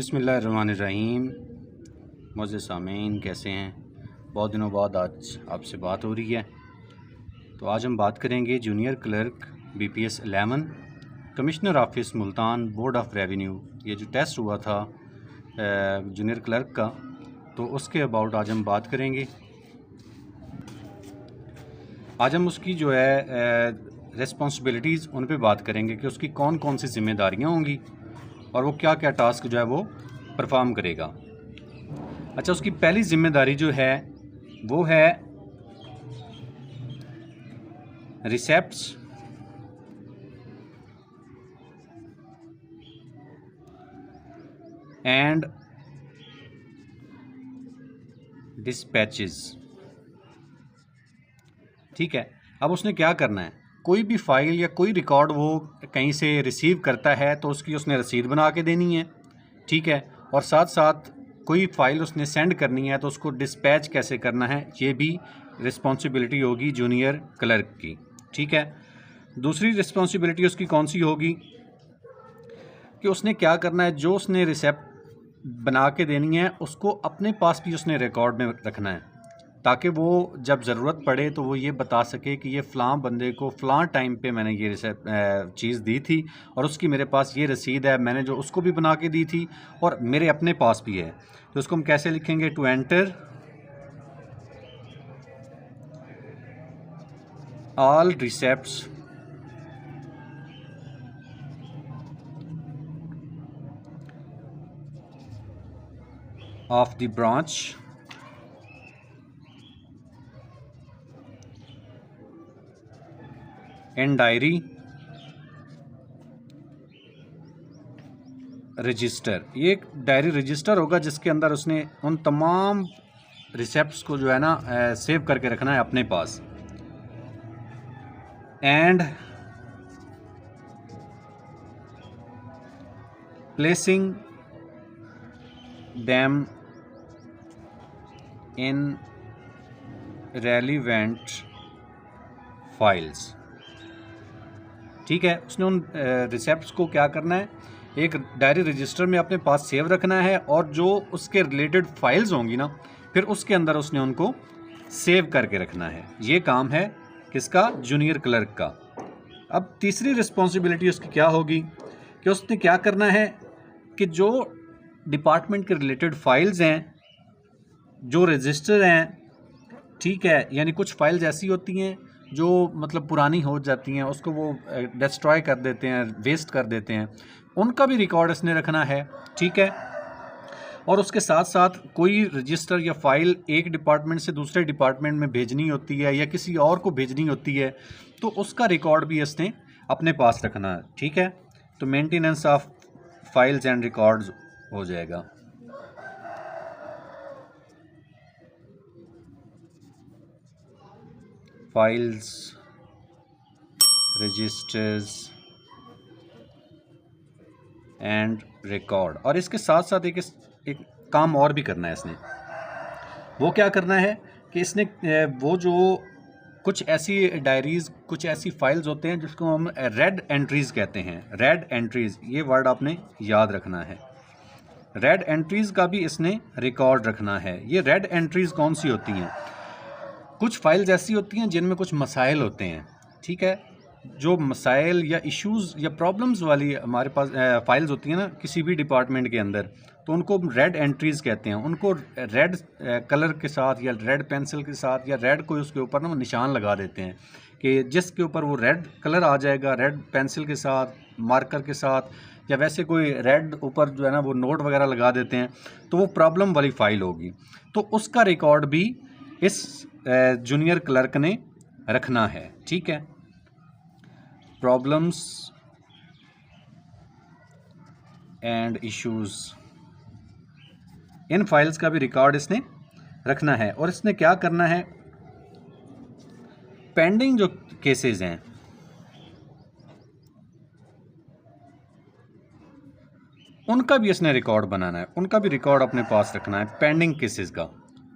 बिस्मिल्लाहिर्रहमानिर्रहीम। मोअज़्ज़िज़ सामीन, कैसे हैं? बहुत दिनों बाद आज आपसे बात हो रही है। तो आज हम बात करेंगे junior clerk BPS 11 commissioner office Multan board of revenue. ये जो टेस्ट हुआ था जूनियर क्लर्क का, तो उसके अबाउट आज हम बात करेंगे। आज हम उसकी जो है रिस्पॉन्सिबिलिटीज़ उन पे बात करेंगे कि उसकी कौन कौन सी ज़िम्मेदारियाँ होंगी और वो क्या क्या टास्क जो है वो परफॉर्म करेगा। अच्छा, उसकी पहली ज़िम्मेदारी जो है वो है रिसेप्ट्स एंड डिस्पैचेस। ठीक है, अब उसने क्या करना है, कोई भी फाइल या कोई रिकॉर्ड वो कहीं से रिसीव करता है तो उसकी उसने रसीद बना के देनी है। ठीक है, और साथ साथ कोई फ़ाइल उसने सेंड करनी है तो उसको डिस्पैच कैसे करना है, ये भी रिस्पॉन्सिबिलिटी होगी जूनियर क्लर्क की। ठीक है, दूसरी रिस्पॉन्सिबिलिटी उसकी कौन सी होगी कि उसने क्या करना है, जो उसने रिसेप्ट बना के देनी है उसको अपने पास भी उसने रिकॉर्ड में रखना है, ताकि वो जब ज़रूरत पड़े तो वो ये बता सके कि ये फ़लाँ बंदे को फ़लाँ टाइम पे मैंने ये चीज़ दी थी और उसकी मेरे पास ये रसीद है, मैंने जो उसको भी बना के दी थी और मेरे अपने पास भी है। तो उसको हम कैसे लिखेंगे, to enter all receipts of the branch in diary register. ये एक डायरी रजिस्टर होगा जिसके अंदर उसने उन तमाम रिसेप्ट्स को जो है ना सेव करके रखना है अपने पास। And placing them in relevant files। ठीक है, उसने उन रिसेप्ट्स को क्या करना है, एक डायरी रजिस्टर में अपने पास सेव रखना है और जो उसके रिलेटेड फाइल्स होंगी ना, फिर उसके अंदर उसने उनको सेव करके रखना है। ये काम है किसका, जूनियर क्लर्क का। अब तीसरी रिस्पॉन्सिबिलिटी उसकी क्या होगी कि उसने क्या करना है कि जो डिपार्टमेंट के रिलेटेड फाइल्स हैं, जो रजिस्टर हैं, ठीक है, यानी कुछ फाइल्स ऐसी होती हैं जो मतलब पुरानी हो जाती हैं, उसको वो डिस्ट्रॉय कर देते हैं, वेस्ट कर देते हैं, उनका भी रिकॉर्ड इसने रखना है। ठीक है, और उसके साथ साथ कोई रजिस्टर या फाइल एक डिपार्टमेंट से दूसरे डिपार्टमेंट में भेजनी होती है या किसी और को भेजनी होती है तो उसका रिकॉर्ड भी इसने अपने पास रखना है। ठीक है, तो maintenance of files and records हो जाएगा। Files, registers and record. और इसके साथ साथ एक काम और भी करना है इसने। वो क्या करना है कि इसने वो जो कुछ ऐसी डायरीज़, कुछ ऐसी फाइल्स होते हैं जिसको हम रेड एंट्रीज़ कहते हैं। रेड एंट्रीज़, ये वर्ड आपने याद रखना है। रेड एंट्रीज़ का भी इसने रिकॉर्ड रखना है। ये रेड एंट्रीज़ कौन सी होती हैं, कुछ फाइल्स ऐसी होती हैं जिनमें कुछ मसाइल होते हैं। ठीक है, जो मसाइल या इश्यूज़ या प्रॉब्लम्स वाली हमारे पास फाइल्स होती हैं ना किसी भी डिपार्टमेंट के अंदर, तो उनको रेड एंट्रीज़ कहते हैं। उनको रेड कलर के साथ या रेड पेंसिल के साथ या रेड कोई उसके ऊपर ना निशान लगा देते हैं कि जिसके ऊपर वो रेड कलर आ जाएगा, रेड पेंसिल के साथ, मार्कर के साथ, या वैसे कोई रेड ऊपर जो है ना वो नोट वगैरह लगा देते हैं, तो वो प्रॉब्लम वाली फ़ाइल होगी। तो उसका रिकॉर्ड भी इस जूनियर क्लर्क ने रखना है। ठीक है, problems and issues, in files का भी रिकॉर्ड इसने रखना है। और इसने क्या करना है, पेंडिंग जो केसेस हैं उनका भी इसने रिकॉर्ड बनाना है, उनका भी रिकॉर्ड अपने पास रखना है, पेंडिंग केसेस का।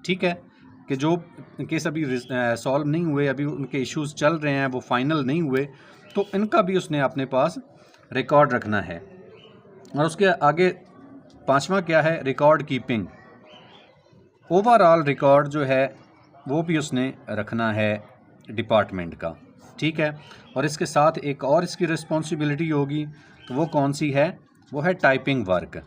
ठीक है, कि जो केस अभी सॉल्व नहीं हुए, अभी उनके इश्यूज़ चल रहे हैं, वो फाइनल नहीं हुए, तो इनका भी उसने अपने पास रिकॉर्ड रखना है। और उसके आगे पांचवा क्या है, रिकॉर्ड कीपिंग। ओवरऑल रिकॉर्ड जो है वो भी उसने रखना है डिपार्टमेंट का, ठीक है। और इसके साथ एक और इसकी रिस्पॉन्सिबिलिटी होगी, तो वो कौन सी है, वो है टाइपिंग वर्क,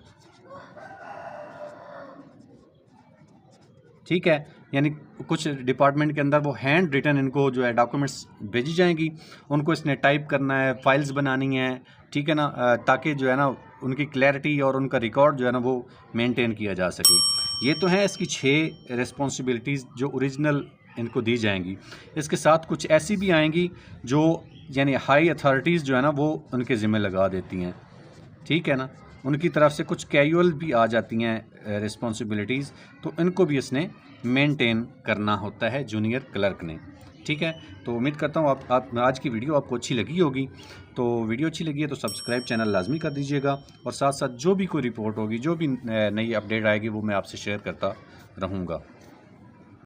ठीक है। यानी कुछ डिपार्टमेंट के अंदर वो हैंड रिटन इनको जो है डॉक्यूमेंट्स भेजी जाएंगी, उनको इसने टाइप करना है, फाइल्स बनानी है, ठीक है ना, ताकि जो है ना उनकी क्लैरिटी और उनका रिकॉर्ड जो है ना वो मेंटेन किया जा सके। ये तो हैं इसकी 6 रिस्पॉन्सिबिलिटीज़ जो ओरिजिनल इनको दी जाएंगी। इसके साथ कुछ ऐसी भी आएंगी जो यानी हाई अथॉरिटीज़ जो है ना वो उनके ज़िम्मे लगा देती हैं, ठीक है ना। उनकी तरफ से कुछ कैजुअल भी आ जाती हैं रिस्पॉन्सिबिलिटीज़, तो इनको भी इसने मेंटेन करना होता है जूनियर क्लर्क ने, ठीक है। तो उम्मीद करता हूँ आप आज की वीडियो आपको अच्छी लगी होगी। तो वीडियो अच्छी लगी है तो सब्सक्राइब चैनल लाजमी कर दीजिएगा, और साथ साथ जो भी कोई रिपोर्ट होगी, जो भी नई अपडेट आएगी, वो मैं आपसे शेयर करता रहूँगा।